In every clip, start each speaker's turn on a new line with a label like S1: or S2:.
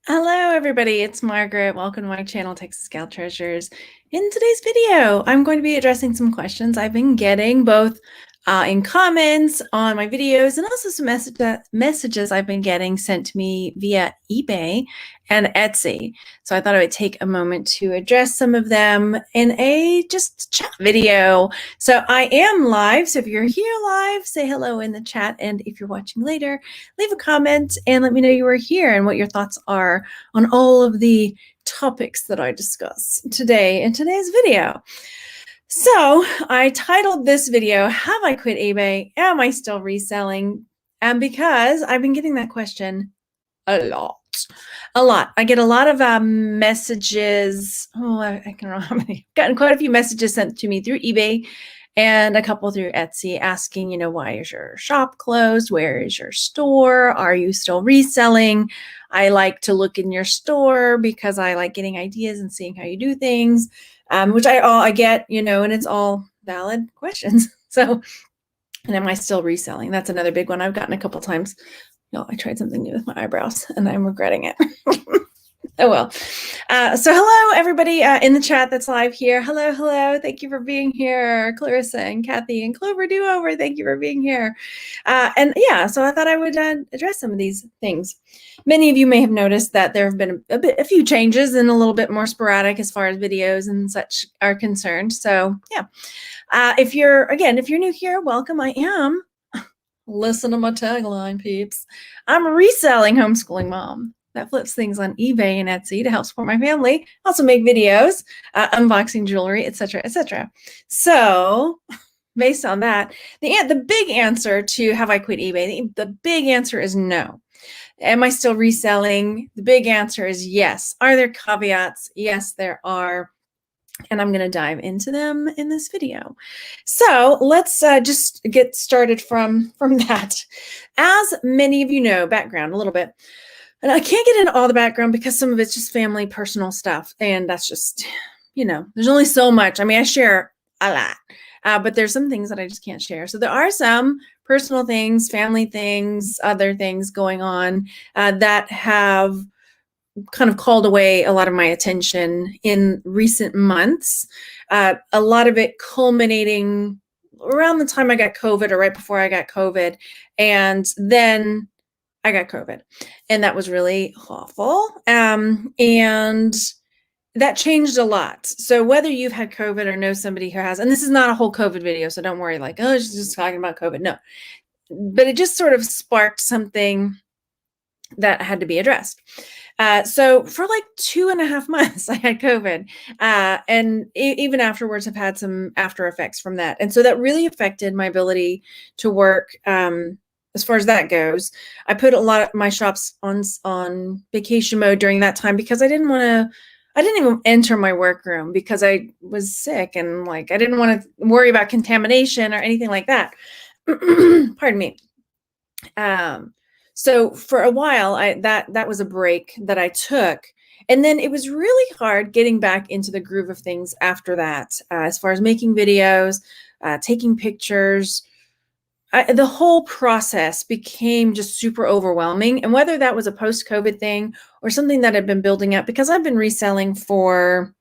S1: Hello everybody, it's Margaret. Welcome to my channel, Texas Gal Treasures. In today's video, I'm going to be addressing some questions I've been getting both in comments on my videos and also some messages I've been getting sent to me via eBay and Etsy. So I thought I would take a moment to address some of them in a just chat video. So I am live, so if you're here live, say hello in the chat, and if you're watching later, leave a comment and let me know you are here and what your thoughts are on all of the topics that I discuss today in today's video. So I titled this video, Have I Quit eBay? Am I Still Reselling? And because I've been getting that question a lot. I get a lot of messages. I can't remember how many. I've gotten quite a few messages sent to me through eBay and a couple through Etsy asking, why is your shop closed? Where is your store? Are you still reselling? I like to look in your store because I like getting ideas and seeing how you do things, which I get, and it's all valid questions. So, and am I still reselling? That's another big one I've gotten a couple times. No, I tried something new with my eyebrows and I'm regretting it. Oh, well. So hello, everybody in the chat that's live here. Hello. Thank you for being here. Clarissa and Kathy and Clover Do-Over, thank you for being here. And yeah, so I thought I would address some of these things. Many of you may have noticed that there have been a few changes and a little bit more sporadic as far as videos and such are concerned. So yeah, if you're new here, welcome. I am, listen to my tagline, peeps, I'm a reselling homeschooling mom that flips things on eBay and Etsy to help support my family. Also make videos, unboxing jewelry, etc., etc. So based on that, the big answer to have I quit eBay, the big answer is no. Am I still reselling? The big answer is yes. Are there caveats? Yes, there are. And I'm going to dive into them in this video. So let's just get started from that. As many of you know, background a little bit, and I can't get into all the background because some of it's just family, personal stuff. And that's just, there's only so much. I mean, I share a lot, but there's some things that I just can't share. So there are some personal things, family things, other things going on that have kind of called away a lot of my attention in recent months. A lot of it culminating around the time I got COVID or right before I got COVID. And then I got COVID, and that was really awful. And that changed a lot. So whether you've had COVID or know somebody who has, and this is not a whole COVID video, so don't worry like, oh, she's just talking about COVID. No, but it just sort of sparked something that had to be addressed. So for like 2.5 months, I had COVID, and even afterwards have had some after effects from that. And so that really affected my ability to work. As far as that goes, I put a lot of my shops on vacation mode during that time because I didn't even enter my workroom because I was sick and like I didn't want to worry about contamination or anything like that. Pardon me. So for a while, that was a break that I took. And then it was really hard getting back into the groove of things after that, as far as making videos, taking pictures. The whole process became just super overwhelming. And whether that was a post-COVID thing or something that had been building up, because I've been reselling for,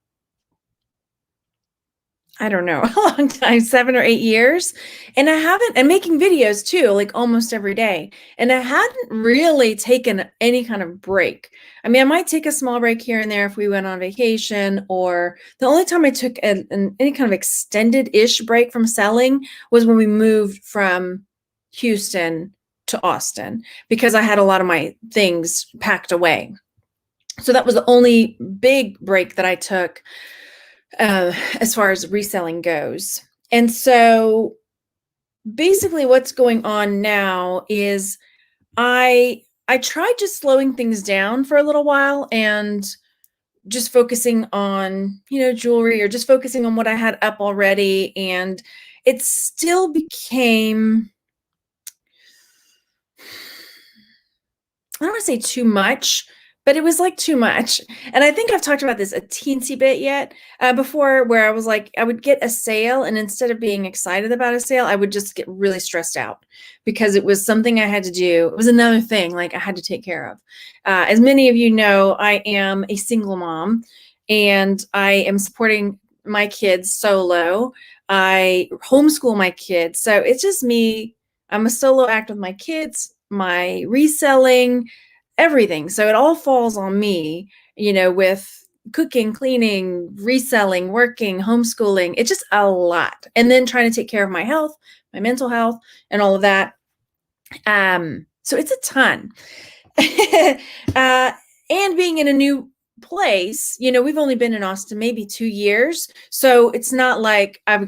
S1: I don't know, a long time, 7 or 8 years. And and making videos too, like almost every day. And I hadn't really taken any kind of break. I mean, I might take a small break here and there if we went on vacation, or the only time I took any kind of extended-ish break from selling was when we moved from Houston to Austin, because I had a lot of my things packed away. So that was the only big break that I took as far as reselling goes. And so basically what's going on now is I tried just slowing things down for a little while and just focusing on, jewelry, or just focusing on what I had up already. And it still became, I don't want to say too much, but it was like too much. And I think I've talked about this a teensy bit yet before, where I was like, I would get a sale, and instead of being excited about a sale, I would just get really stressed out because it was something I had to do. It was another thing like I had to take care of. As many of you know, I am a single mom, and I am supporting my kids solo. I homeschool my kids. So it's just me. I'm a solo act with my kids, my reselling, everything. So it all falls on me, with cooking, cleaning, reselling, working, homeschooling. It's just a lot. And then trying to take care of my health, my mental health, and all of that. So it's a ton. And being in a new place, we've only been in Austin maybe 2 years. So it's not like I've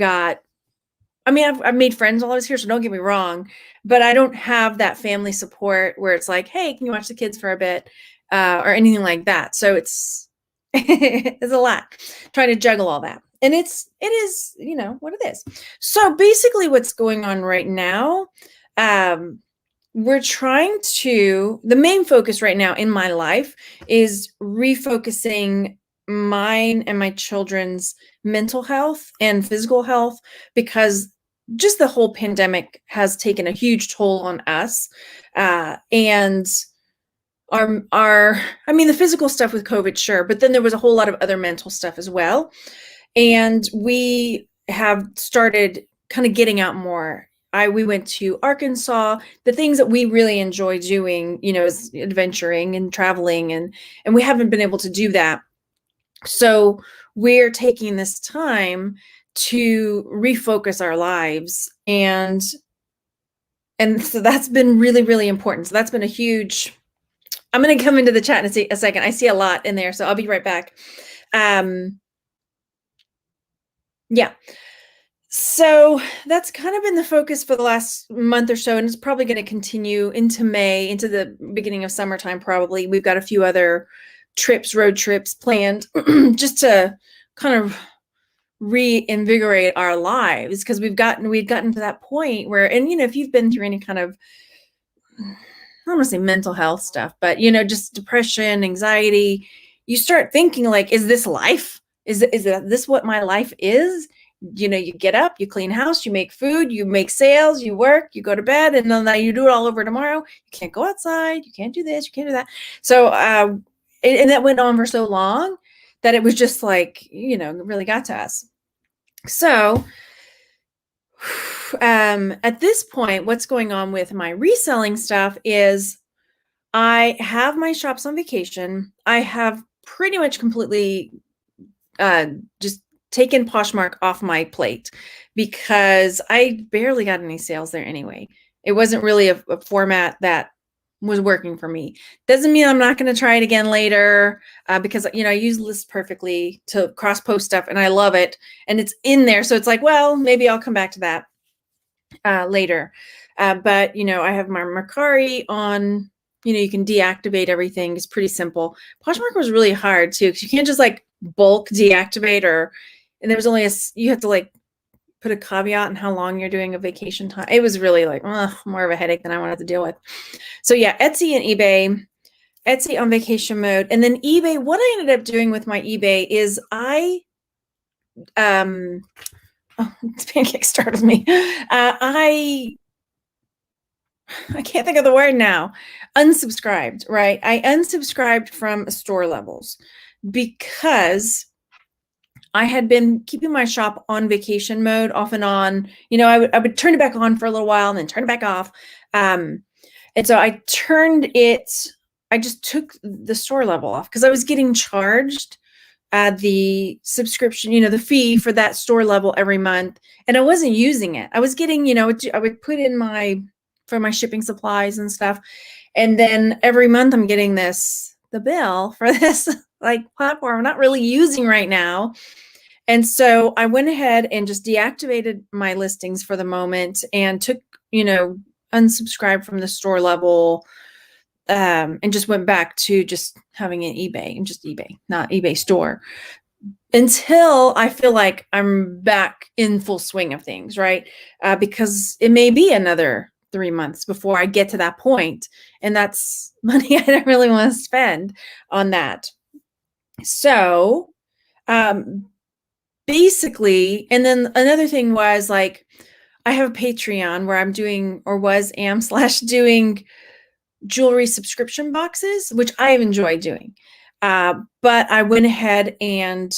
S1: made friends while I was here, so don't get me wrong, but I don't have that family support where it's like, hey, can you watch the kids for a bit, or anything like that. So it's it's a lot trying to juggle all that, and it is what it is. So basically, what's going on right now, the main focus right now in my life is refocusing mine and my children's mental health and physical health, because just the whole pandemic has taken a huge toll on us. And the physical stuff with COVID, sure, but then there was a whole lot of other mental stuff as well. And we have started kind of getting out more. We went to Arkansas. The things that we really enjoy doing, is adventuring and traveling, and we haven't been able to do that. So we're taking this time to refocus our lives, and so that's been really, really important. So that's been a huge. I'm going to come into the chat in a second. I see a lot in there, so I'll be right back. Yeah. So that's kind of been the focus for the last month or so, and it's probably going to continue into May, into the beginning of summertime. Probably we've got a few other road trips planned, just to kind of reinvigorate our lives, because we'd gotten to that point where, and if you've been through any kind of, I don't want to say mental health stuff, but just depression, anxiety, you start thinking like, is this life? Is this what my life is? You get up, you clean house, you make food, you make sales, you work, you go to bed, and then you do it all over tomorrow. You can't go outside, you can't do this, you can't do that. So and that went on for so long that it was just like, it really got to us. So at this point, what's going on with my reselling stuff is I have my shops on vacation. I have pretty much completely just taken Poshmark off my plate, because I barely got any sales there anyway. It wasn't really a format that was working for me. Doesn't mean I'm not going to try it again later, because I use lists perfectly to cross post stuff, and I love it, and it's in there. So it's like, well, maybe I'll come back to that later. But I have my Mercari on. You can deactivate everything. It's pretty simple. Poshmark was really hard too, because you can't just like bulk deactivate, and there was only you have to like put a caveat on how long you're doing a vacation time. It was really like more of a headache than I wanted to deal with. So yeah, Etsy and eBay. Etsy on vacation mode, and then eBay. What I ended up doing with my eBay is pancake startled me. I can't think of the word now. Unsubscribed, right? I unsubscribed from store levels because I had been keeping my shop on vacation mode off and on. I would turn it back on for a little while and then turn it back off. And so I just took the store level off because I was getting charged the subscription, the fee for that store level every month. And I wasn't using it. I was getting, I would put in for my shipping supplies and stuff. And then every month I'm getting the bill for this like platform I'm not really using right now. And so I went ahead and just deactivated my listings for the moment and took, unsubscribed from the store level, and just went back to just having an eBay and just eBay, not eBay store, until I feel like I'm back in full swing of things, right? Because it may be another 3 months before I get to that point. And that's money I don't really want to spend on that. So, basically, and then another thing was like, I have a Patreon where I'm doing, or am slash doing jewelry subscription boxes, which I've enjoyed doing. But I went ahead and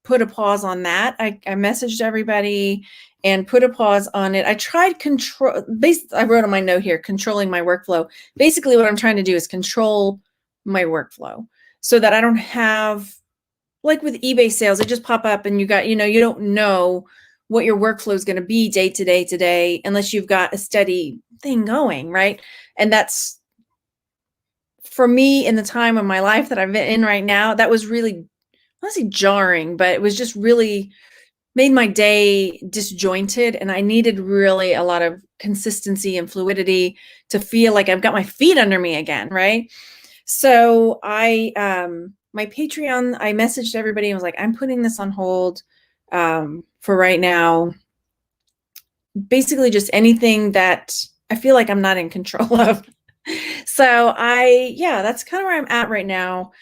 S1: put a pause on that. I messaged everybody and put a pause on it. I tried I wrote on my note here, controlling my workflow. Basically what I'm trying to do is control my workflow so that I don't have, like with eBay sales, it just pop up and you don't know what your workflow is going to be day to day unless you've got a steady thing going, right? And that's, for me, in the time of my life that I'm in right now, that was really, I want to say jarring, but it was just really made my day disjointed, and I needed really a lot of consistency and fluidity to feel like I've got my feet under me again, right? So my Patreon, I messaged everybody and was like, I'm putting this on hold for right now. Basically just anything that I feel like I'm not in control of. So that's kind of where I'm at right now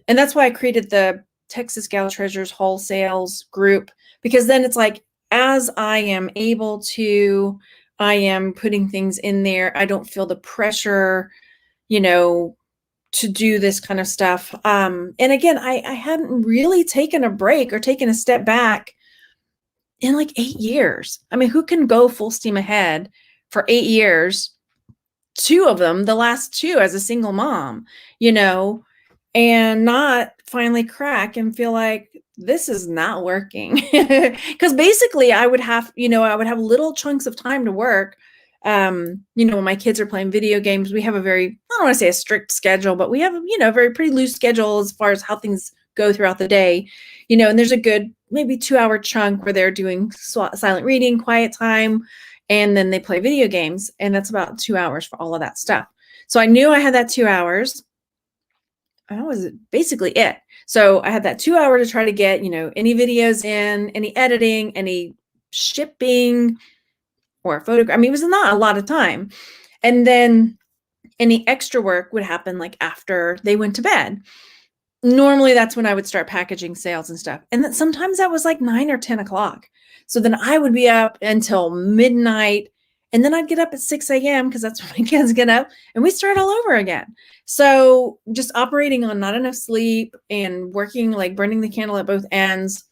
S1: and that's why I created the Texas Gal Treasures wholesales group, because then it's like, as I am able to, I am putting things in there. I don't feel the pressure, to do this kind of stuff. And again, I hadn't really taken a break or taken a step back in like 8 years. I mean, who can go full steam ahead for 8 years? 2 of them, the last 2 as a single mom, and not finally crack and feel like this is not working. Because basically I would have little chunks of time to work. When my kids are playing video games, we have a very, I don't want to say a strict schedule, but we have, a very pretty loose schedule as far as how things go throughout the day, and there's a good maybe 2-hour chunk where they're doing silent reading, quiet time, and then they play video games, and that's about 2 hours for all of that stuff. So I knew I had that 2 hours. That was basically it. So I had that 2 hour to try to get, any videos in, any editing, any shipping or photograph. I mean, it was not a lot of time. And then any extra work would happen like after they went to bed. Normally that's when I would start packaging sales and stuff. And then sometimes that was like 9 or 10 o'clock. So then I would be up until midnight, and then I'd get up at 6 a.m. because that's when my kids get up, and we start all over again. So just operating on not enough sleep and working, like burning the candle at both ends,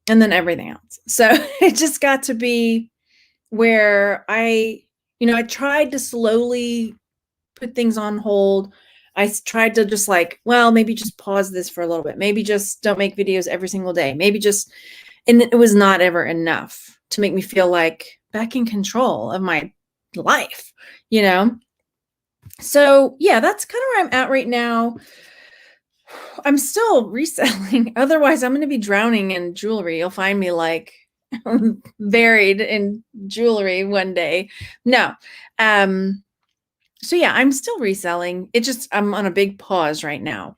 S1: and then everything else. So it just got to be where I tried to slowly put things on hold. I tried to just like, well, maybe just pause this for a little bit. Maybe just don't make videos every single day. And it was not ever enough to make me feel like back in control of my life, So yeah, that's kind of where I'm at right now. I'm still reselling. Otherwise, I'm going to be drowning in jewelry. You'll find me like buried in jewelry one day. No. So yeah, I'm still reselling. I'm on a big pause right now.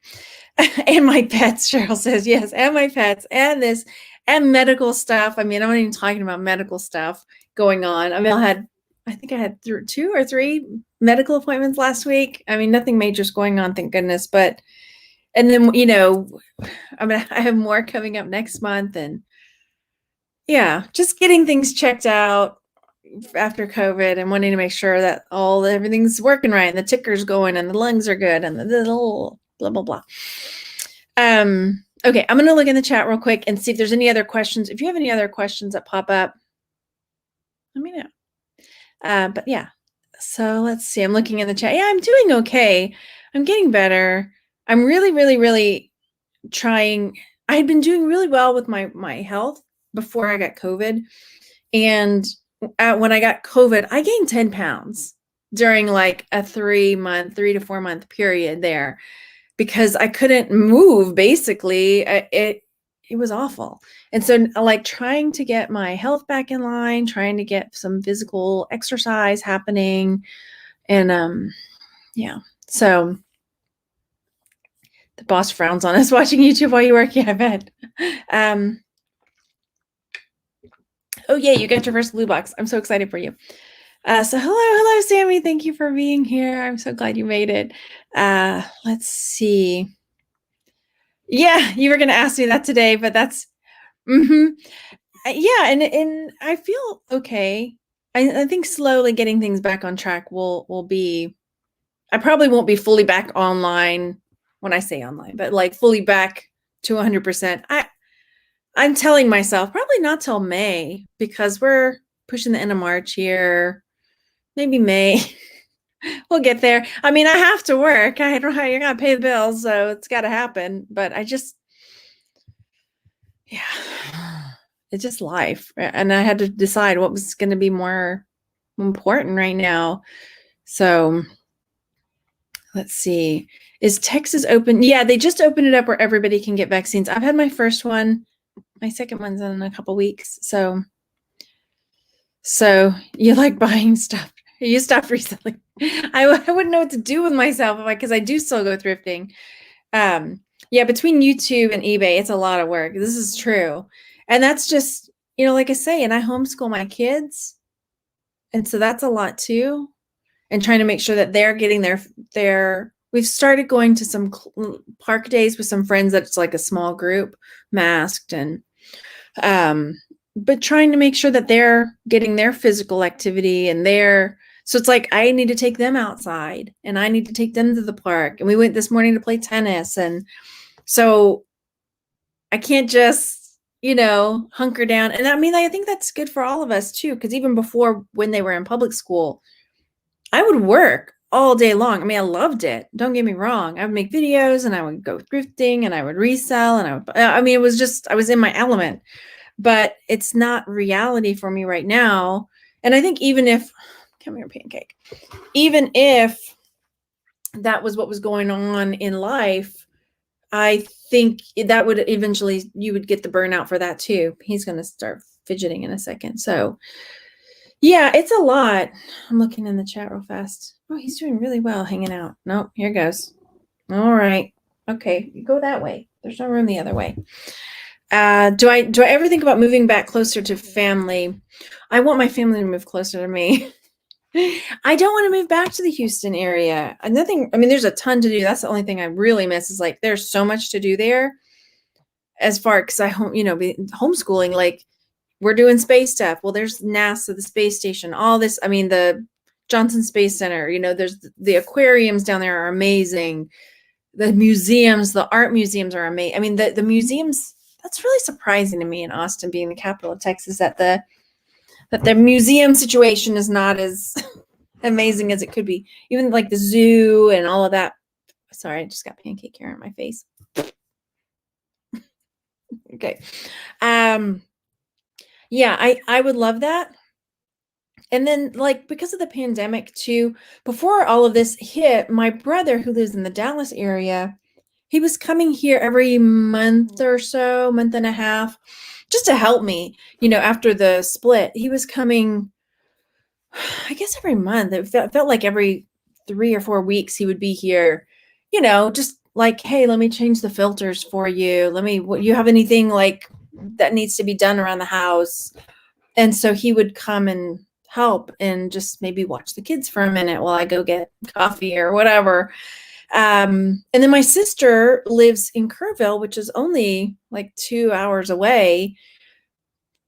S1: And my pets, Cheryl says, yes, and my pets and this and medical stuff. I mean, I'm not even talking about medical stuff going on. I mean, I think I had 2 or 3 medical appointments last week. I mean, nothing major's going on, thank goodness. And then, I mean, I have more coming up next month, and yeah, just getting things checked out after COVID and wanting to make sure that everything's working right and the ticker's going and the lungs are good and the little blah, blah, blah. Okay, I'm going to look in the chat real quick and see if there's any other questions. If you have any other questions that pop up, let me know. But yeah, so let's see. I'm looking in the chat. Yeah, I'm doing okay. I'm getting better. I'm really, really, really trying. I had been doing really well with my health before I got COVID. And when I got COVID, I gained 10 pounds during like a 3 to 4 month period there, because I couldn't move. Basically, it was awful. And so like trying to get my health back in line, trying to get some physical exercise happening. And yeah, so the boss frowns on us watching YouTube while you work. Yeah, I bet. Oh yeah, you got your first blue box. I'm so excited for you. So hello, Sammy. Thank you for being here. I'm so glad you made it. Let's see. Yeah, you were going to ask me that today, but that's yeah, and I feel okay. I think slowly getting things back on track will be. I probably won't be fully back online when I say online, but like fully back to 100%. I'm telling myself probably not till May because we're pushing the end of March here. Maybe May. We'll get there. I mean, I have to work. I don't. You gotta pay the bills, so it's got to happen. But yeah, it's just life, and I had to decide what was going to be more important right now. So let's see. Is Texas open? Yeah, they just opened it up where everybody can get vaccines. I've had my first one. My second one's in a couple weeks. So you like buying stuff? You stopped reselling. I wouldn't know what to do with myself because I do still go thrifting. Yeah, between YouTube and eBay, it's a lot of work. This is true. And that's just, like I say, and I homeschool my kids. And so that's a lot too. And trying to make sure that they're getting we've started going to some park days with some friends that's like a small group, masked and but trying to make sure that they're getting their physical activity and so it's like I need to take them outside and I need to take them to the park. And we went this morning to play tennis. And so I can't just, hunker down. And I mean, I think that's good for all of us too, because even before when they were in public school, I would work all day long. I mean, I loved it. Don't get me wrong. I would make videos and I would go thrifting and I would resell and it was just, I was in my element, but it's not reality for me right now. And I think come here, pancake, even if that was what was going on in life, I think that would eventually, you would get the burnout for that too. He's going to start fidgeting in a second. So yeah, it's a lot. I'm looking in the chat real fast. Oh, he's doing really well hanging out. Nope, here goes. All right. Okay, you go that way. There's no room the other way. Do I ever think about moving back closer to family? I want my family to move closer to me. I don't want to move back to the Houston area. There's a ton to do. That's the only thing I really miss is like, there's so much to do there as far, because homeschooling, like we're doing space stuff. Well, there's NASA, the space station, all this. I mean, the Johnson Space Center, there's the aquariums down there are amazing. The museums, the art museums are amazing. I mean, the museums, that's really surprising to me in Austin, being the capital of Texas, that the museum situation is not as amazing as it could be. Even like the zoo and all of that. Sorry, I just got pancake here on my face. Okay. Yeah, I would love that. And then like, because of the pandemic too, before all of this hit, my brother who lives in the Dallas area, he was coming here every month or so, month and a half, just to help me, after the split. He was coming, I guess every month. It felt like every 3 or 4 weeks he would be here, just like, hey, let me change the filters for you. You have anything like that needs to be done around the house? And so he would come and help and just maybe watch the kids for a minute while I go get coffee or whatever. And then my sister lives in Kerrville, which is only like 2 hours away.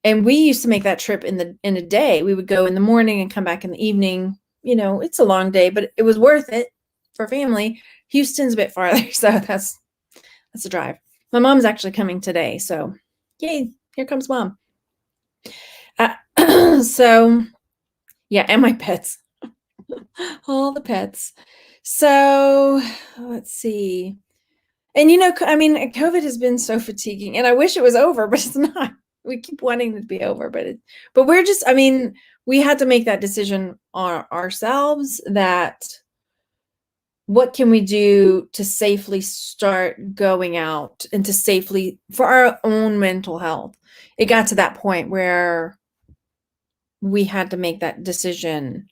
S1: And we used to make that trip in a day. We would go in the morning and come back in the evening. It's a long day, but it was worth it for family. Houston's a bit farther, so that's a drive. My mom's actually coming today, so yay, here comes mom. So yeah, and my pets. All the pets. So let's see. And COVID has been so fatiguing, and I wish it was over, but it's not. We keep wanting it to be over, but we're just, we had to make that decision ourselves, that what can we do to safely start going out and to safely, for our own mental health. It got to that point where we had to make that decision.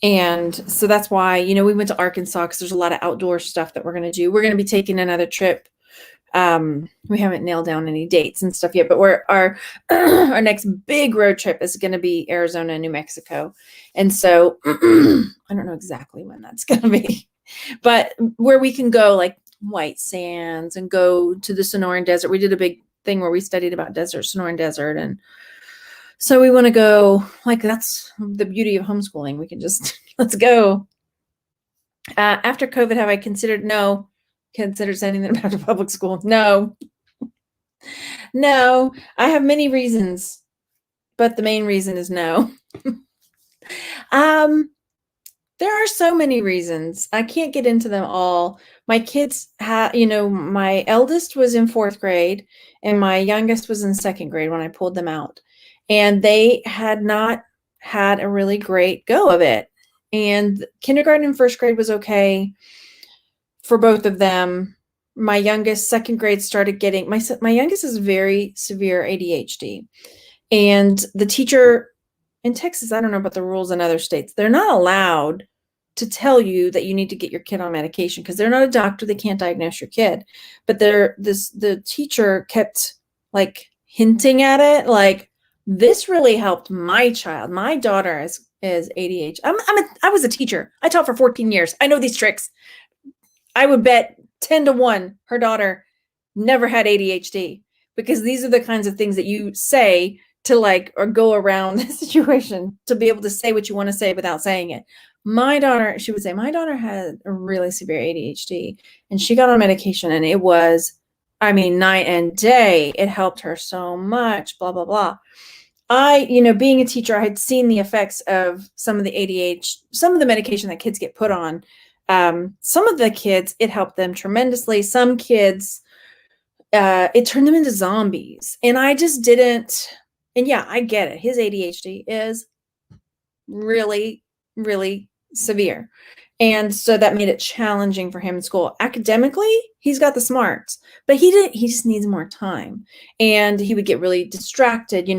S1: And so that's why, we went to Arkansas, because there's a lot of outdoor stuff that we're going to do. We're going to be taking another trip We haven't nailed down any dates and stuff yet, but our our next big road trip is going to be Arizona and New Mexico. And so I don't know exactly when that's going to be, but where we can go like White Sands and go to the Sonoran Desert. We did a big thing where we studied about Sonoran Desert. And so we want to go, like, that's the beauty of homeschooling. We can just, let's go. After COVID, have I considered sending them back to public school? No, I have many reasons, but the main reason is no. There are so many reasons. I can't get into them all. My kids my eldest was in 4th grade and my youngest was in 2nd grade when I pulled them out. And they had not had a really great go of it. And kindergarten and 1st grade was okay for both of them. My youngest, 2nd grade, started getting, my youngest is very severe ADHD. And the teacher in Texas, I don't know about the rules in other states, they're not allowed to tell you that you need to get your kid on medication because they're not a doctor. They can't diagnose your kid. But the teacher kept like hinting at it, like, this really helped my child. My daughter is ADHD. I was a teacher. I taught for 14 years. I know these tricks. I would bet 10 to 1 her daughter never had ADHD, because these are the kinds of things that you say to like, or go around the situation to be able to say what you want to say without saying it. My daughter, she would say, my daughter had a really severe ADHD and she got on medication, and it was, I mean, night and day. It helped her so much, blah, blah, blah. Being a teacher, I had seen the effects of some of the ADHD, some of the medication that kids get put on. Some of the kids, it helped them tremendously. Some kids, it turned them into zombies. And I just didn't, and yeah, I get it. His ADHD is really, really severe. And so that made it challenging for him in school. Academically, he's got the smarts, but he just needs more time. And he would get really distracted.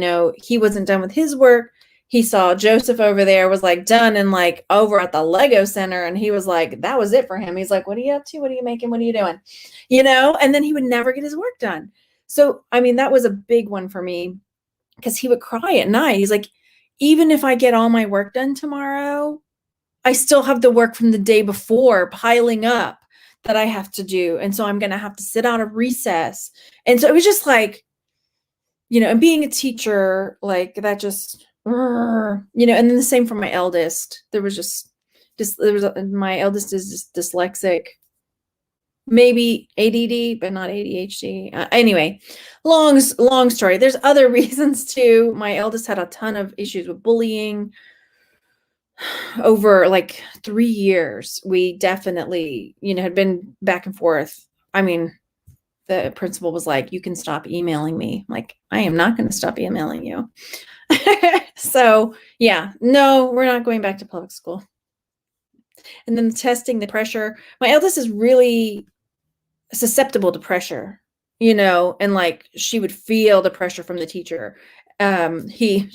S1: He wasn't done with his work. He saw Joseph over there was like done and like over at the Lego center. And he was like, that was it for him. He's like, what are you up to? What are you making? What are you doing? And then he would never get his work done. So, I mean, that was a big one for me, because he would cry at night. He's like, even if I get all my work done tomorrow, I still have the work from the day before piling up that I have to do. And so I'm going to have to sit out of recess. And so it was just like, and being a teacher, like that just, and then the same for my eldest. My eldest is just dyslexic, maybe ADD, but not ADHD. Anyway, long story. There's other reasons too. My eldest had a ton of issues with bullying. Over like 3 years, we definitely, had been back and forth. I mean, the principal was like, you can stop emailing me. I'm like, I am not going to stop emailing you. So yeah, no, we're not going back to public school. And then the testing, the pressure. My eldest is really susceptible to pressure, and like she would feel the pressure from the teacher. The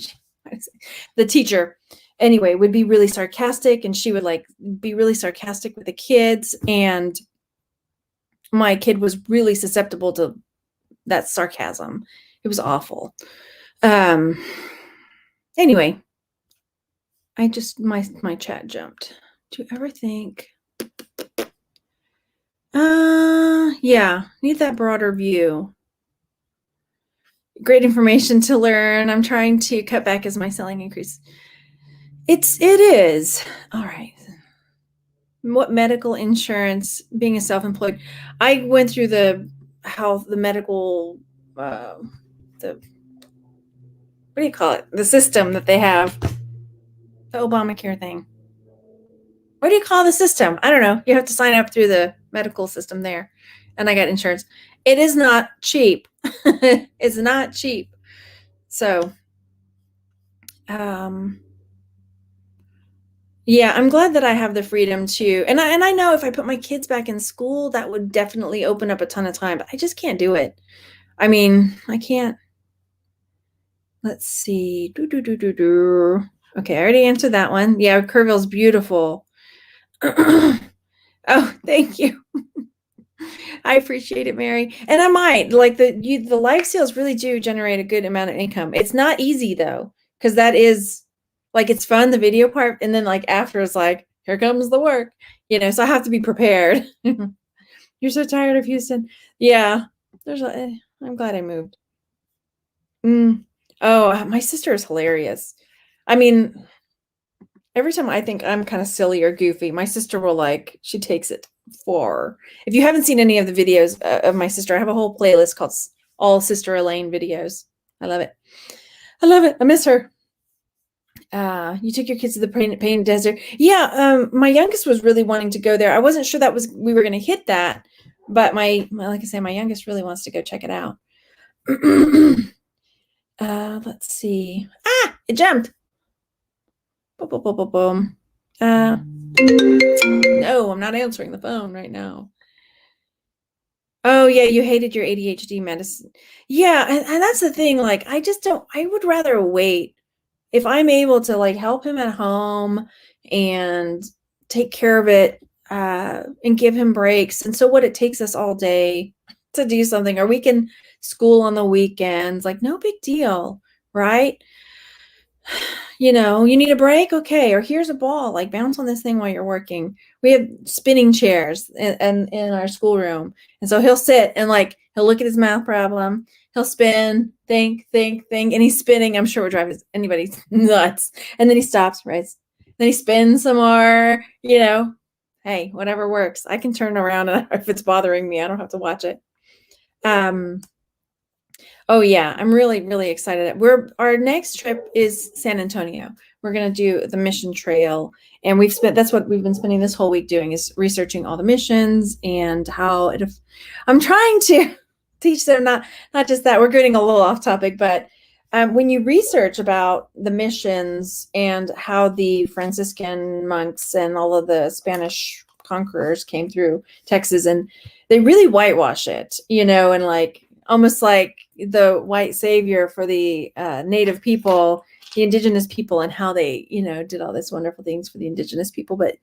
S1: teacher anyway would be really sarcastic, and she would like be really sarcastic with the kids, and my kid was really susceptible to that sarcasm. It was awful. Anyway, I just, my chat jumped. Do you ever think, yeah, need that broader view. Great information to learn. I'm trying to cut back as my selling increase. It is. All right. What medical insurance, being a self-employed, I went through the health, the medical, what do you call it? The system that they have, the Obamacare thing. What do you call the system? I don't know. You have to sign up through the medical system there. And I got insurance. It is not cheap. It's not cheap. So, yeah, I'm glad that I have the freedom to, and I know if I put my kids back in school, that would definitely open up a ton of time, but I just can't do it. I mean, I can't. Let's see. Okay, I already answered that one. Yeah, Kerrville's beautiful. Oh, thank you. I appreciate it, Mary. And I might like the live sales really do generate a good amount of income. It's not easy though, because that is like it's fun, the video part, and then like after it's like, here comes the work, so I have to be prepared. You're so tired of Houston. Yeah. I'm glad I moved. Oh, my sister is hilarious. I mean, every time I think I'm kind of silly or goofy, my sister will she takes it far. If you haven't seen any of the videos of my sister, I have a whole playlist called All Sister Elaine videos. I love it. I love it. I miss her. You took your kids to the Pain Desert. Yeah, my youngest was really wanting to go there. I wasn't sure we were going to hit that, but like I say, my youngest really wants to go check it out. Let's see. It jumped. Boom, boom, boom, boom, boom. No, I'm not answering the phone right now. Oh yeah, you hated your ADHD medicine. Yeah, and that's the thing. Like, I would rather wait. If I'm able to help him at home and take care of it, and give him breaks. And so what, it takes us all day to do something, or we can school on the weekends, no big deal, right? You need a break? Okay. Or here's a ball, bounce on this thing while you're working. We have spinning chairs in our schoolroom. And so he'll sit and he'll look at his math problem. He'll spin, think, and he's spinning. I'm sure would drive anybody nuts. And then he stops, right? Then he spins some more, hey, whatever works. I can turn around, and if it's bothering me, I don't have to watch it. Oh yeah, I'm really, really excited. Our next trip is San Antonio. We're going to do the mission trail, and that's what we've been spending this whole week doing, is researching all the missions and how I'm trying to teach them, not just that. We're getting a little off topic, but when you research about the missions and how the Franciscan monks and all of the Spanish conquerors came through Texas, and they really whitewash it, and almost like the white savior for the native people, the indigenous people, and how they, did all this wonderful things for the indigenous people. But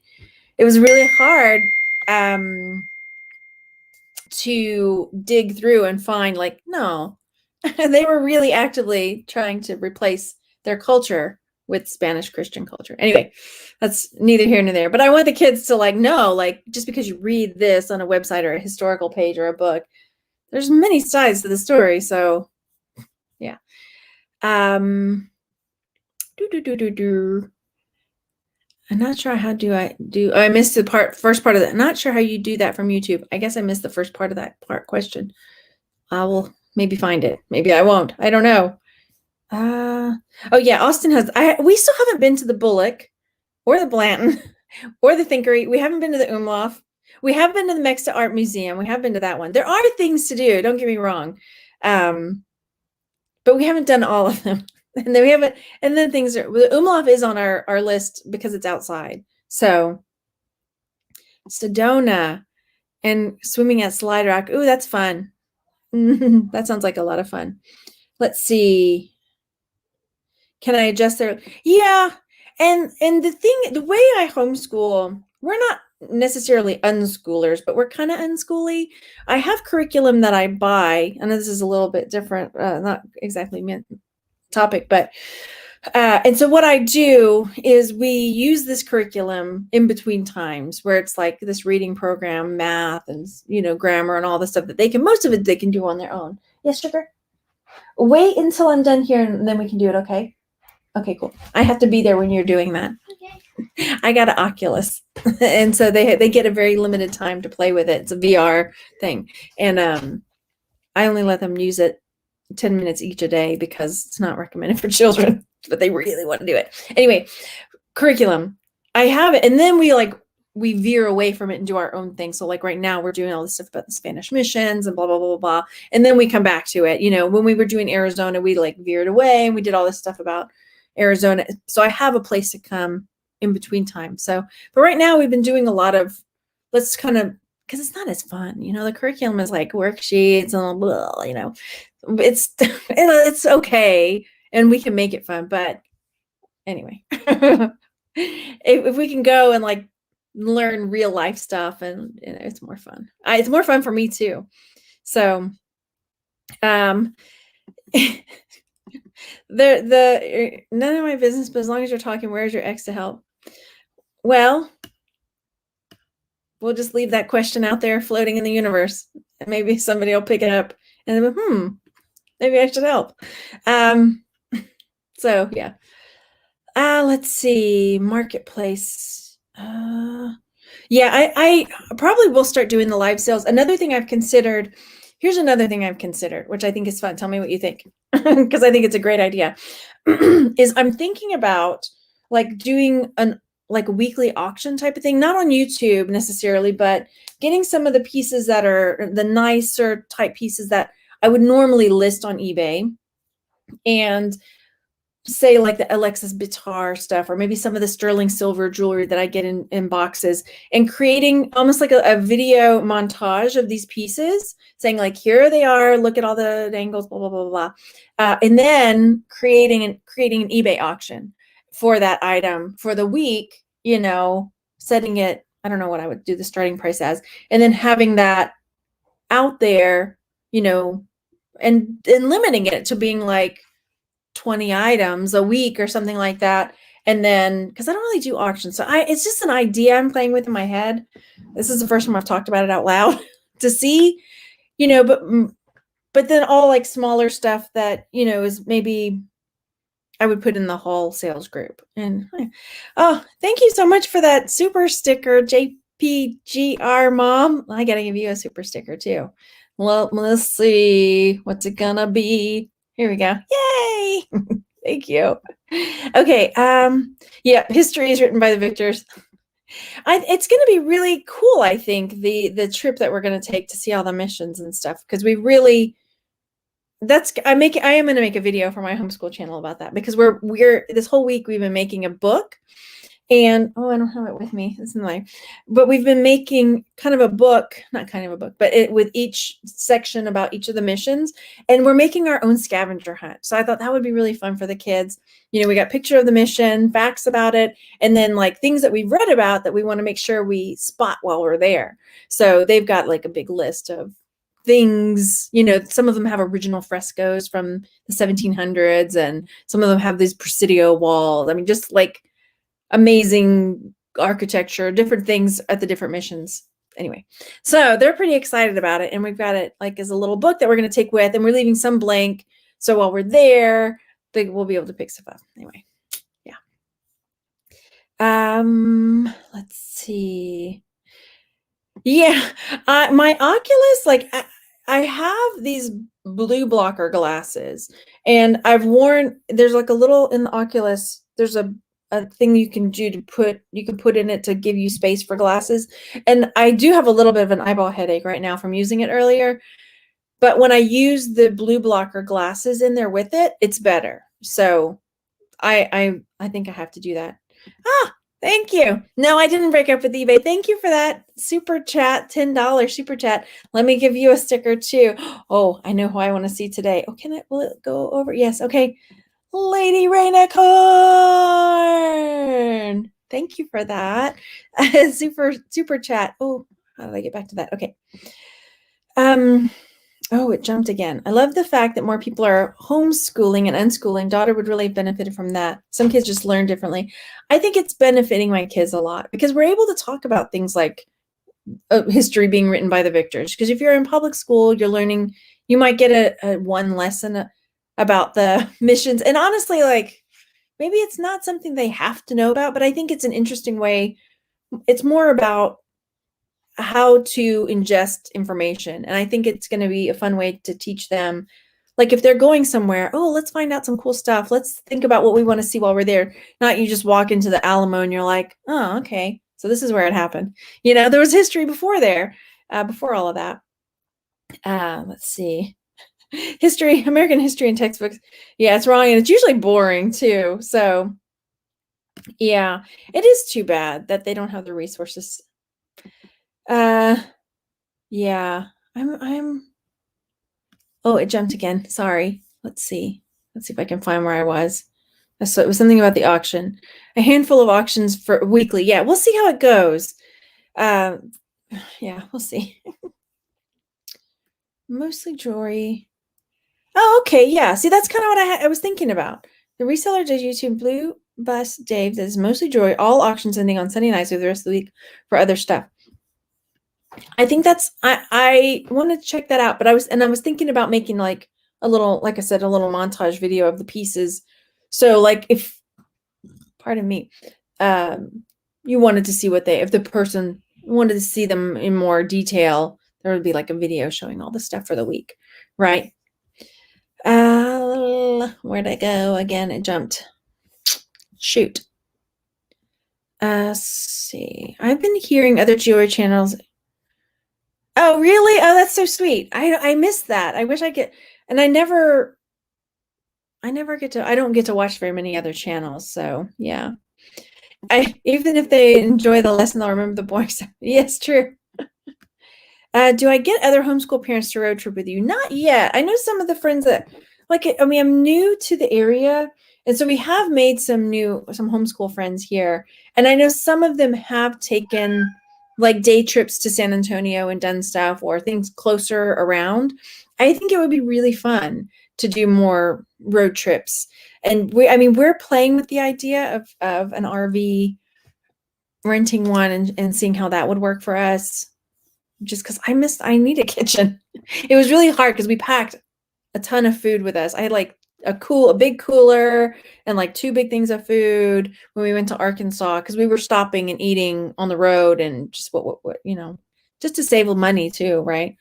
S1: it was really hard to dig through and find no, they were really actively trying to replace their culture with Spanish Christian culture. Anyway, that's neither here nor there. But I want the kids to know, just because you read this on a website or a historical page or a book, there's many sides to the story. So yeah. I'm not sure how I missed the first part of that. I'm not sure how you do that from YouTube. I guess I missed the first part of that question. I will maybe find it. Maybe I won't. I don't know. Oh yeah, Austin we still haven't been to the Bullock or the Blanton or the Thinkery. We haven't been to the Umlauf. We have been to the Mexa Art Museum. We have been to that one. There are things to do. Don't get me wrong. But we haven't done all of them. And then the Umlauf is on our list because it's outside. So Sedona and swimming at Slide Rock. Ooh, that's fun. That sounds like a lot of fun. Let's see. Can I adjust there? Yeah. And the way I homeschool, we're not necessarily unschoolers, but we're kind of unschooly. I have curriculum that I buy. I know this is a little bit different, not exactly topic, but and so what I do is we use this curriculum in between times, where it's like this reading program, math, and grammar, and all the stuff that most of it they can do on their own. Yes, sugar. Wait until I'm done here, and then we can do it. Okay. Okay, cool. I have to be there when you're doing that. Okay. I got an Oculus, and so they get a very limited time to play with it. It's a VR thing, and I only let them use it 10 minutes each a day because it's not recommended for children, but they really want to do it. Anyway, curriculum. I have it, and then we veer away from it and do our own thing. So right now we're doing all this stuff about the Spanish missions and blah, blah, blah, blah, blah. And then we come back to it. When we were doing Arizona, we veered away and we did all this stuff about Arizona. So I have a place to come in between time. So, but right now we've been doing a lot of, because it's not as fun. The curriculum is worksheets and blah, it's okay. And we can make it fun. But anyway, if we can go and learn real life stuff, and it's more fun. It's more fun for me too. So, um, none of my business, but as long as you're talking, where's your ex to help? Well, we'll just leave that question out there floating in the universe, and maybe somebody will pick it up and then, maybe I should help. So yeah. Let's see, marketplace. Yeah, I probably will start doing the live sales. Another thing I've considered, here's another thing I've considered, which I think is fun. Tell me what you think, because I think it's a great idea. Is I'm thinking about like doing like a weekly auction type of thing, not on YouTube necessarily, but getting some of the pieces that are the nicer type pieces that I would normally list on eBay, and say like the Alexis Bitar stuff, or maybe some of the sterling silver jewelry that I get in boxes, and creating almost like a video montage of these pieces, saying like, here they are, look at all the angles, blah, blah, blah, blah. And then creating an eBay auction for that item for the week, setting it, I don't know what I would do the starting price as, and then having that out there, and limiting it to being like 20 items a week or something like that. And then, because I don't really do auctions, so it's just an idea I'm playing with in my head. This is the first time I've talked about it out loud to see, but then all like smaller stuff that, is maybe I would put in the whole sales group. And oh, thank you so much for that super sticker, JPGR mom. I gotta give you a super sticker too. Well, let's see, what's it gonna be? Here we go. Yay! Thank you. Okay. Yeah, history is written by the victors. It's going to be really cool. I think the trip that we're going to take to see all the missions and stuff, because we really, I am going to make a video for my homeschool channel about that, because we're this whole week we've been making a book. And I don't have it with me. It's in my, but we've been making kind of a book, not kind of a book, but with each section about each of the missions, and we're making our own scavenger hunt. So I thought that would be really fun for the kids. We got picture of the mission, facts about it, and then like things that we've read about that we want to make sure we spot while we're there. So they've got like a big list of things, some of them have original frescoes from the 1700s, and some of them have these Presidio walls. I mean, just like amazing architecture, different things at the different missions. Anyway, so they're pretty excited about it, and we've got it like as a little book that we're going to take with, and we're leaving some blank, so while we're there we'll be able to pick stuff up. Anyway, yeah. Let's see. Yeah, my Oculus, like I have these blue blocker glasses, and there's like a little in the Oculus, there's a thing you can do to put in it to give you space for glasses. And I do have a little bit of an eyeball headache right now from using it earlier, but when I use the blue blocker glasses in there with it, it's better. So I think I have to do that. Thank you. No, I didn't break up with eBay. Thank you for that super chat, $10 super chat. Let me give you a sticker too. Oh, I know who I want to see today. Oh, will it go over? Yes. Okay. Lady Rainicorn. Thank you for that. Super chat. Oh, how did I get back to that? Okay. Oh, it jumped again. I love the fact that more people are homeschooling and unschooling. Daughter would really have benefited from that. Some kids just learn differently. I think it's benefiting my kids a lot, because we're able to talk about things like history being written by the victors. Because if you're in public school, you're learning, you might get a one lesson about the missions. And honestly, like, maybe it's not something they have to know about, but I think it's an interesting way. It's more about how to ingest information. And I think it's going to be a fun way to teach them. Like if they're going somewhere, oh, let's find out some cool stuff. Let's think about what we want to see while we're there. Not you just walk into the Alamo and you're like, oh, okay, so this is where it happened. There was history before there, before all of that. Let's see. American history and textbooks. Yeah, it's wrong. And it's usually boring too. So yeah, it is too bad that they don't have the resources. Yeah, oh, it jumped again. Sorry. Let's see if I can find where I was. So it was something about the auction. A handful of auctions for weekly. Yeah, we'll see how it goes. Uh, yeah, we'll see. Mostly jewelry. Oh, okay. Yeah. See, that's kind of what I was thinking about. The reseller does YouTube. Blue Bus Dave does mostly jewelry. All auctions ending on Sunday nights with the rest of the week for other stuff. I think I wanted to check that out, but I was thinking about making like a little, like I said, a little montage video of the pieces. So like if, pardon me, you wanted to see if the person wanted to see them in more detail, there would be like a video showing all the stuff for the week, right? Where'd I go again? It jumped. Shoot. Let's see. I've been hearing other jewelry channels. Oh, really? Oh, that's so sweet. I missed that. I wish I could, and I never get to, I don't get to watch very many other channels, so yeah. Even if they enjoy the lesson, they'll remember the boring stuff. Yes, true. Do I get other homeschool parents to road trip with you? Not yet. I know some of the friends that, like, I mean, I'm new to the area, and so we have made some homeschool friends here, and I know some of them have taken like day trips to San Antonio and done stuff or things closer around. I think it would be really fun to do more road trips, and I mean, we're playing with the idea of an RV, renting one, and seeing how that would work for us. Just because I need a kitchen. It was really hard because we packed a ton of food with us. I had like a big cooler and like 2 big things of food when we went to Arkansas because we were stopping and eating on the road and just what just to save money too, right?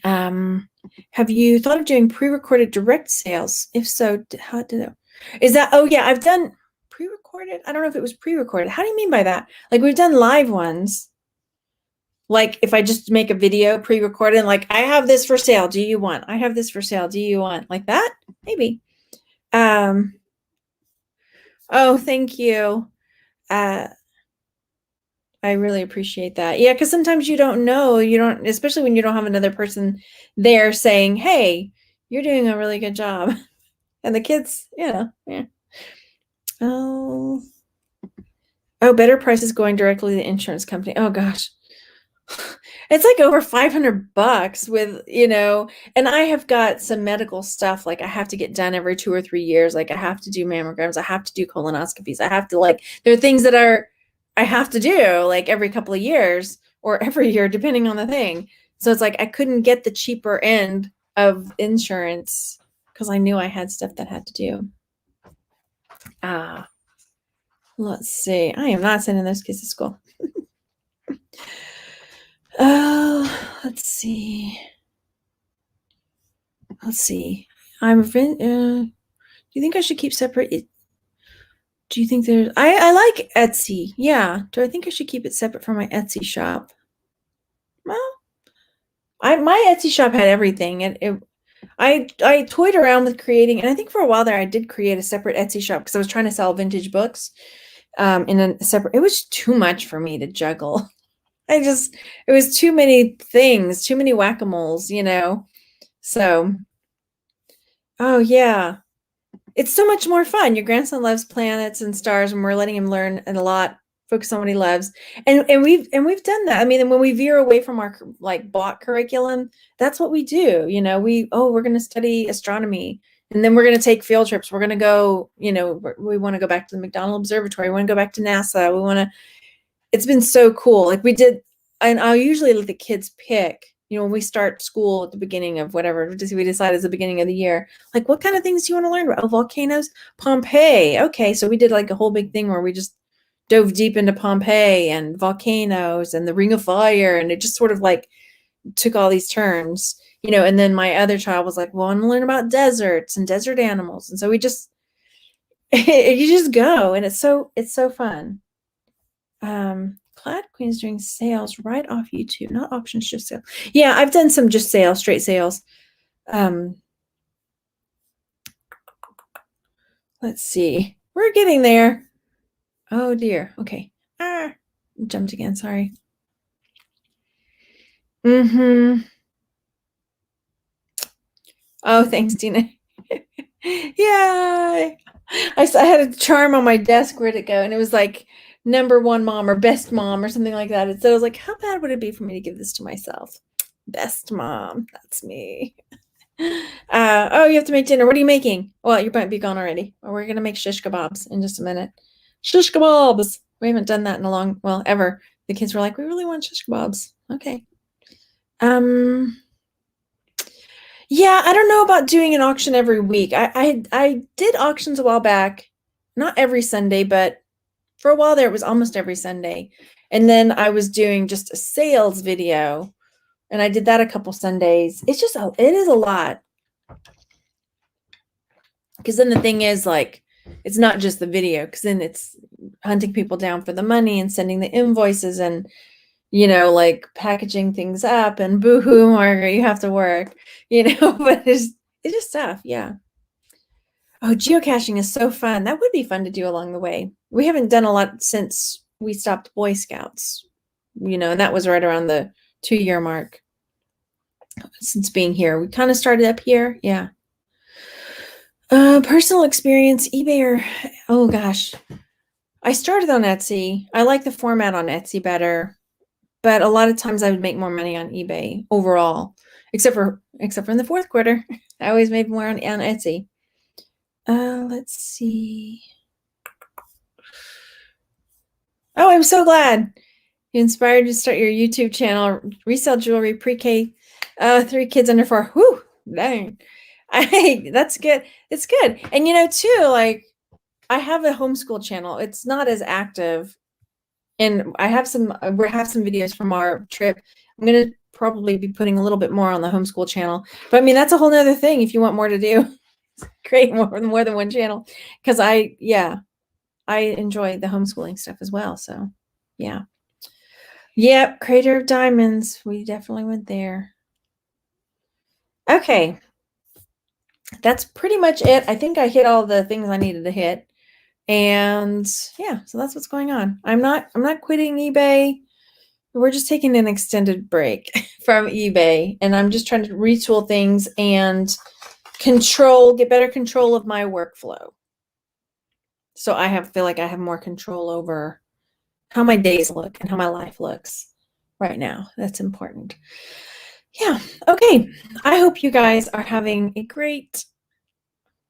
S1: Have you thought of doing pre-recorded direct sales? If so, how did it? Is that? Oh yeah, I've done pre-recorded. I don't know if it was pre-recorded. How do you mean by that? Like we've done live ones. Like if I just make a video pre-recorded, like I have this for sale, do you want? I have this for sale, do you want? Like that? Maybe. Oh, thank you. Uh, I really appreciate that. Yeah, because sometimes you don't know, especially when you don't have another person there saying, hey, you're doing a really good job. And the kids, yeah. Oh, better prices going directly to the insurance company. Oh gosh. It's like over $500 with, and I have got some medical stuff. Like I have to get done every 2 or 3 years. Like I have to do mammograms. I have to do colonoscopies. I have to there are things that I have to do like every couple of years or every year, depending on the thing. So it's like, I couldn't get the cheaper end of insurance because I knew I had stuff that had to do. Let's see. I am not sending those kids to school. Oh, let's see. Do you think I should keep separate? Do you think there's, I like Etsy. Yeah. Do I think I should keep it separate from my Etsy shop? Well, my Etsy shop had everything. I toyed around with creating, and I think for a while there I did create a separate Etsy shop because I was trying to sell vintage books in a separate, it was too much for me to juggle. It was too many things, too many whack-a-moles, So, oh yeah. It's so much more fun. Your grandson loves planets and stars, and we're letting him learn a lot, focus on what he loves. And we've done that. I mean, when we veer away from our like bought curriculum, that's what we do. We're going to study astronomy, and then we're going to take field trips. We're going to go, we want to go back to the McDonald Observatory. We want to go back to NASA. It's been so cool. Like we did, and I'll usually let the kids pick, when we start school at the beginning of whatever, we decide it's the beginning of the year, like what kind of things do you want to learn about? Oh, volcanoes, Pompeii. Okay. So we did like a whole big thing where we just dove deep into Pompeii and volcanoes and the Ring of Fire. And it just sort of like took all these turns, and then my other child was like, well, I want to learn about deserts and desert animals. And so we just, you just go, and it's so fun. Plaid Queen's doing sales right off YouTube, not auctions, just sales. Yeah, I've done some just sales, straight sales. Let's see. We're getting there. Oh dear. Okay. Jumped again. Sorry. Oh, thanks, Tina. Yeah. I had a charm on my desk. Where'd it go? And it was like #1 mom or best mom or something like that. And so I was like, how bad would it be for me to give this to myself? Best mom. That's me. Oh, you have to make dinner. What are you making? Well, you might be gone already. Well, we're going to make shish kebabs in just a minute. Shish kebabs. We haven't done that in a long, well, ever. The kids were like, we really want shish kebabs. Okay. Yeah, I don't know about doing an auction every week. I did auctions a while back, not every Sunday, but for a while there it was almost every Sunday. And then I was doing just a sales video, and I did that a couple Sundays. It is a lot. Because then the thing is, like, it's not just the video, because then it's hunting people down for the money and sending the invoices and like packaging things up, and boo-hoo, Margaret, you have to work, but it's just tough. Yeah. Oh, geocaching is so fun. That would be fun to do along the way. We haven't done a lot since we stopped Boy Scouts, and that was right around the 2-year mark since being here. We kind of started up here. Yeah. Personal experience, eBay oh gosh. I started on Etsy. I like the format on Etsy better. But a lot of times I would make more money on eBay overall, except for in the fourth quarter. I always made more on Etsy. Let's see. Oh, I'm so glad you inspired to start your YouTube channel, resell jewelry, pre-K, 3 kids under 4. Whew, dang. That's good. It's good. And too, like, I have a homeschool channel. It's not as active. And we have some videos from our trip. I'm going to probably be putting a little bit more on the homeschool channel. But I mean, that's a whole nother thing. If you want more to do, create more than one channel. Because I enjoy the homeschooling stuff as well. So yeah. Yep. Crater of Diamonds. We definitely went there. Okay. That's pretty much it. I think I hit all the things I needed to hit. And yeah, so that's what's going on. I'm not quitting eBay. We're just taking an extended break from eBay, and I'm just trying to retool things and get better control of my workflow. So feel like I have more control over how my days look and how my life looks right now. That's important. Yeah. Okay. I hope you guys are having a great,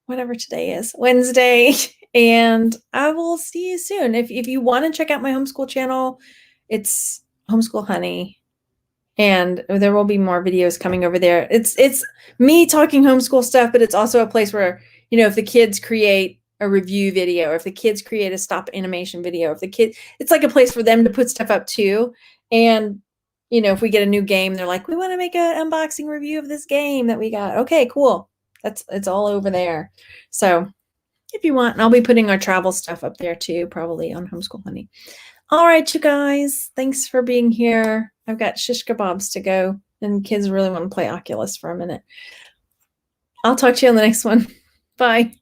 S1: whatever today is, Wednesday, and I will see you soon. If you want to check out my homeschool channel, it's Homeschool Honey, and there will be more videos coming over there. It's me talking homeschool stuff, but it's also a place where, if the kids create a review video, or if the kids create a stop animation video, it's like a place for them to put stuff up too. And if we get a new game, they're like, we want to make an unboxing review of this game that we got. Okay, cool. It's all over there. So if you want, I'll be putting our travel stuff up there too, probably on Homeschool Honey. All right, you guys, thanks for being here. I've got shish kebabs to go, and kids really want to play Oculus for a minute. I'll talk to you on the next one. Bye.